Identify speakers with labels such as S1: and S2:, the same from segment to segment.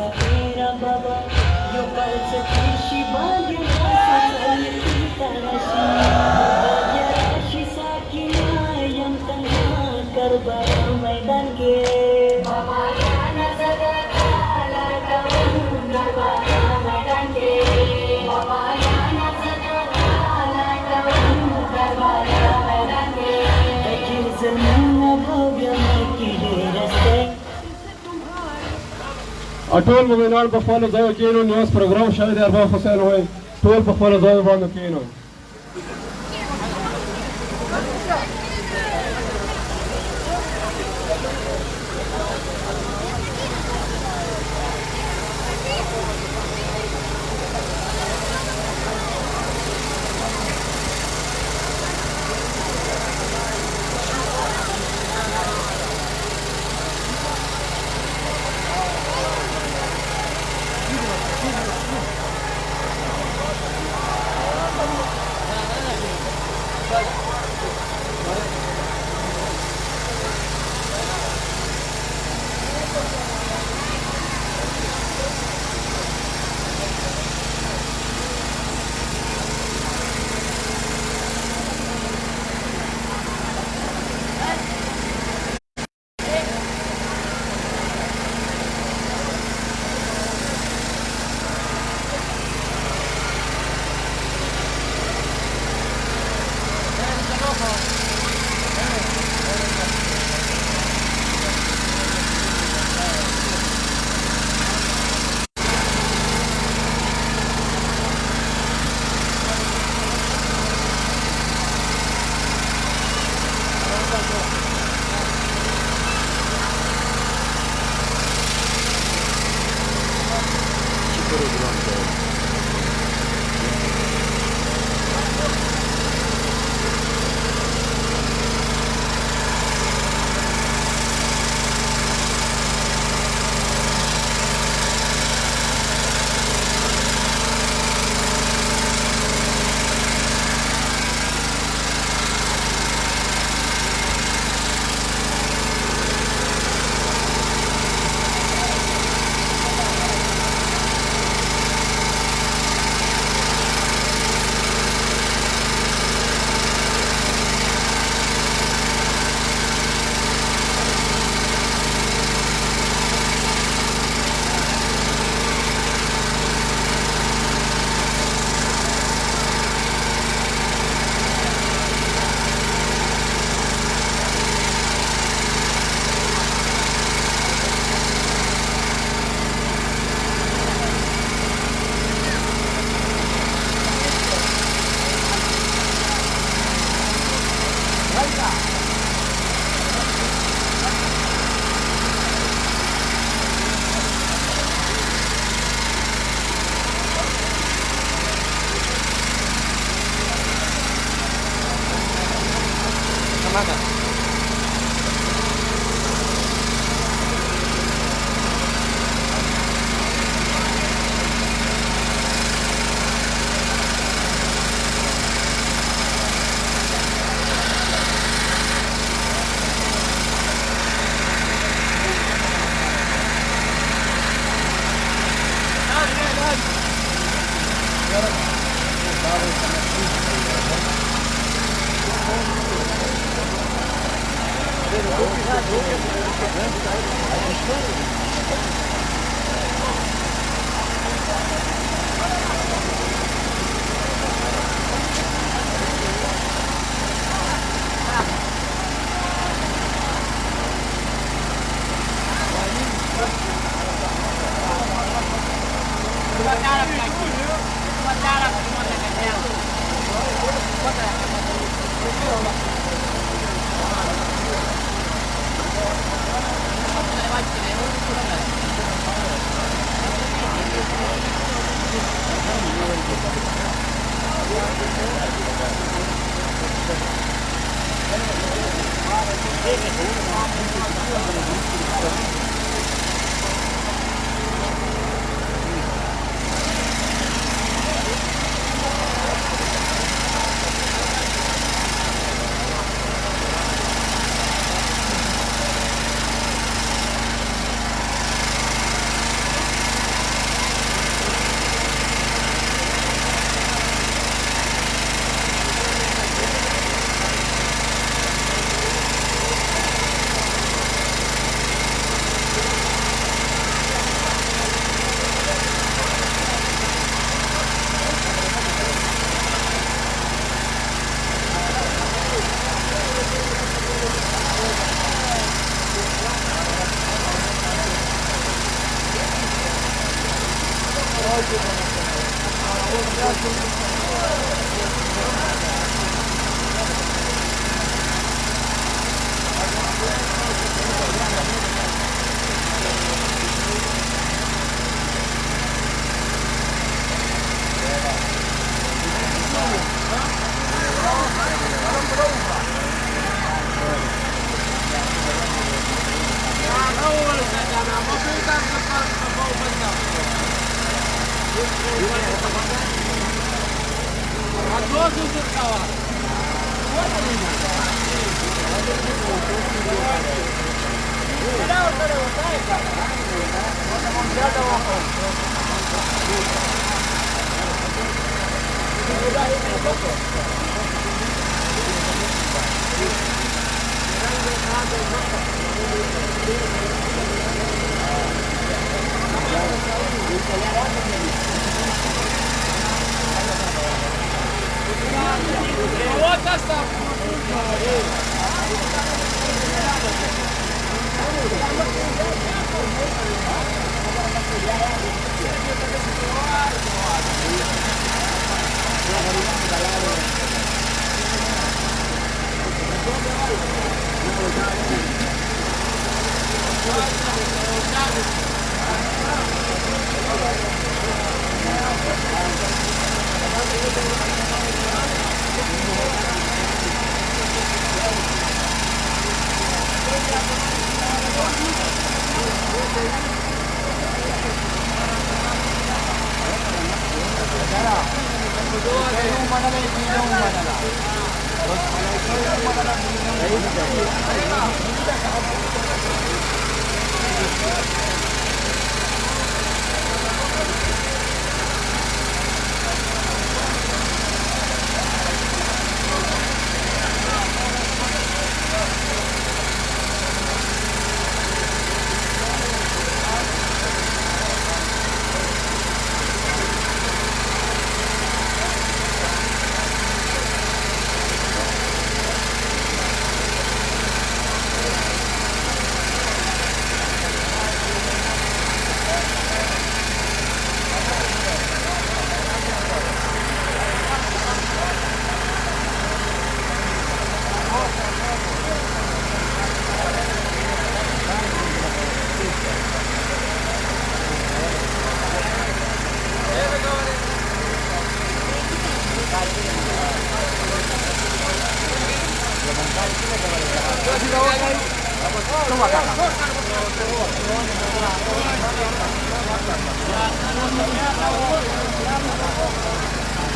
S1: sa era baba yo kalce kishi bagya kita rashi bagya rashi sakina yang tengah karbala maidan ke baba yana sagata larkaun karbala maidan ke baba yana sagata larkaun karbala maidan ke dekil zamna bhavya makide raste
S2: ټول مومنان په خپلو ځایو کښېنو. نیاز programme شوی دی. ارباب حسین وایي ټول په خپلو ځایو باندې کښېنو.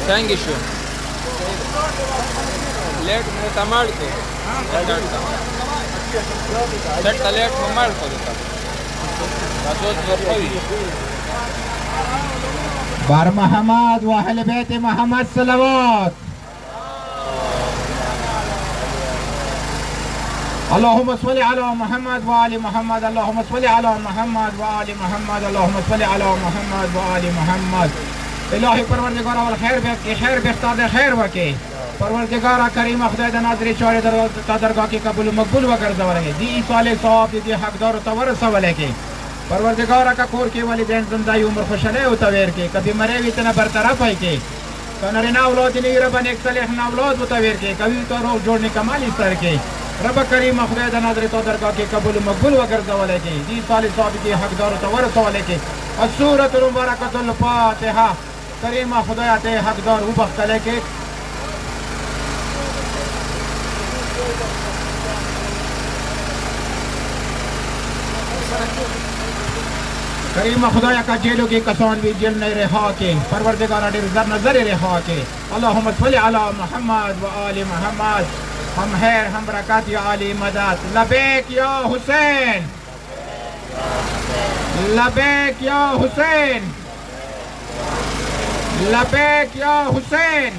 S3: څنګه شو let مې تماړ کو let let مماړ کو
S4: بر محمد و اهل بیت محمد صلوات. اللهم صل على محمد و آل محمد. اللهم صل على محمد و آل محمد. اللهم صل على محمد و آل محمد. الهی پروردگار اول خیر بکی، خیر بختار خیر بکی. پروردگار کریم خدای د ناظر چاره در درگاه کی قبول مقبول وگردونه. دی سال ثواب دی حقدار تو ورسوله کی. پروردگار کا کور کی والدین زندگی عمر خوشاله او تویر کی. کبھی مرے وی تنا برطرف ہے کی. کنارنا اولاد نہیں رب نے ایک صالح اولاد او تویر کی. کبھی تو روح جوڑنے کمال استر کی. رب کریم خدای د ناظر تو درگاه کی قبول مقبول وگردونه کی. دی سال ثواب دی حقدار تو ورسوله کی. السورة المبارکة الفاتحة. کریم خدای ته حقدار او بختله کی. کریم خدایا کا جیلوں کی کسان بھی جیل نہیں رہا کے. پروردگار نظر رہا کے. اللہم صلی علی محمد و آل محمد. ہم خیر ہم برکات یا علی مدد. لبیک یا حسین، لبیک یا حسین، لبیک یا حسین.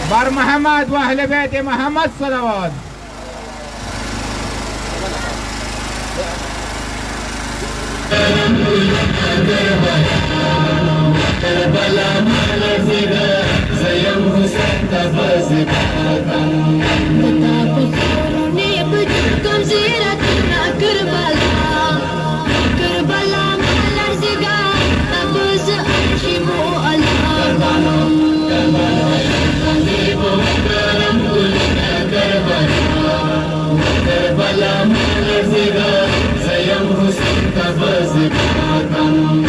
S4: بر محمد و اہل بیت محمد صلوات.
S5: کربلا ملزگا زیم حسین تفازق آدم بتا بخورنی بجرکم زیرتنا کربلا کربلا ملزگا تبز ارشمو الآدم کربلا شخصیب و کرم کلنا کربلا کربلا ملزگا زیم حسین تفازق آدم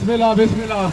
S2: بسم الله بسم الله.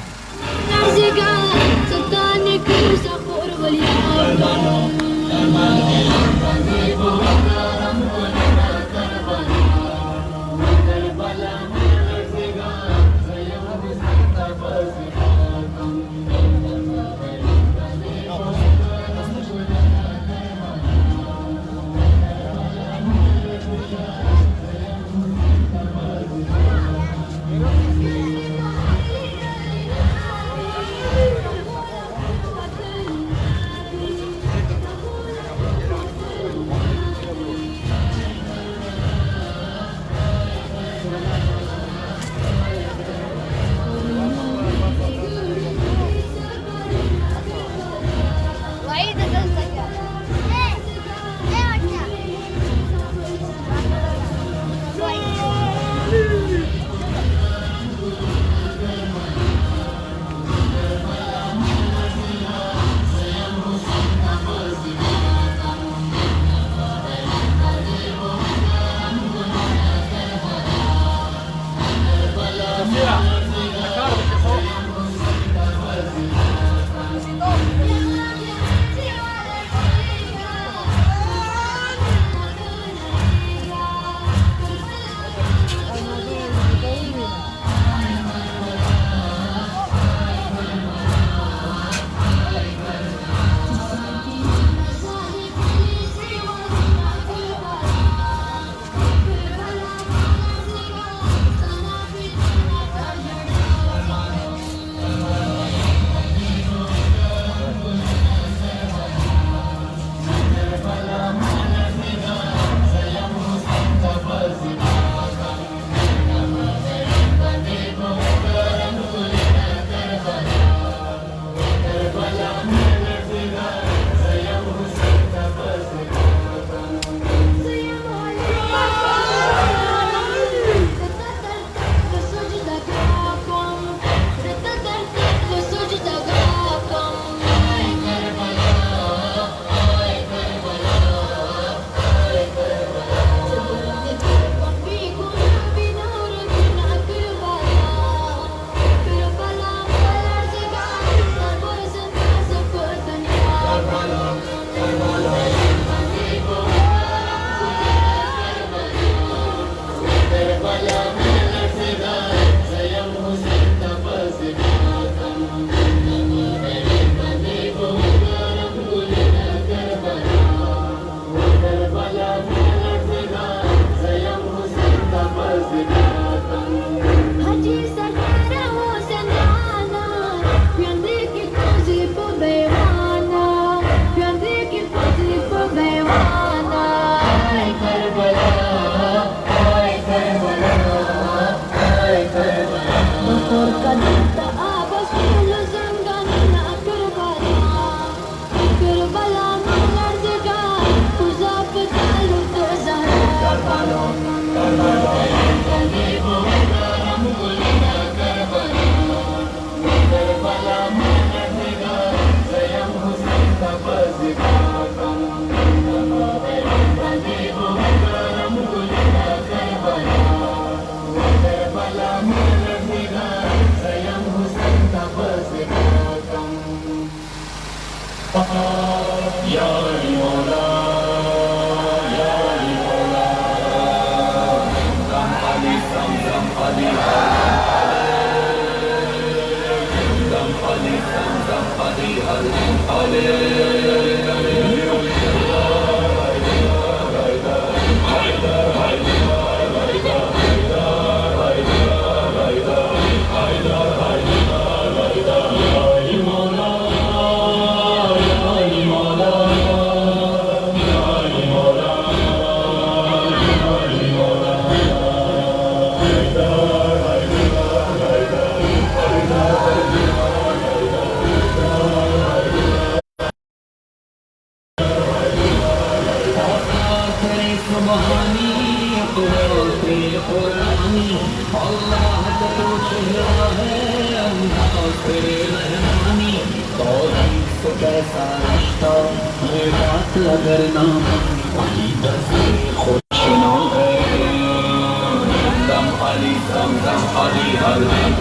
S5: Ali, Zamzam Ali,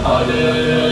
S5: Hare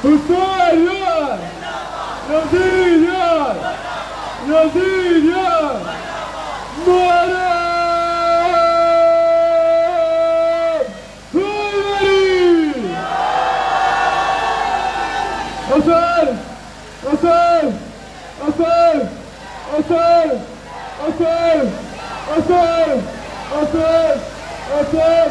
S2: حسين يا يزيد يا يزيد يا مريم حسين حسين حسين حسين حسين حسين حسين حسين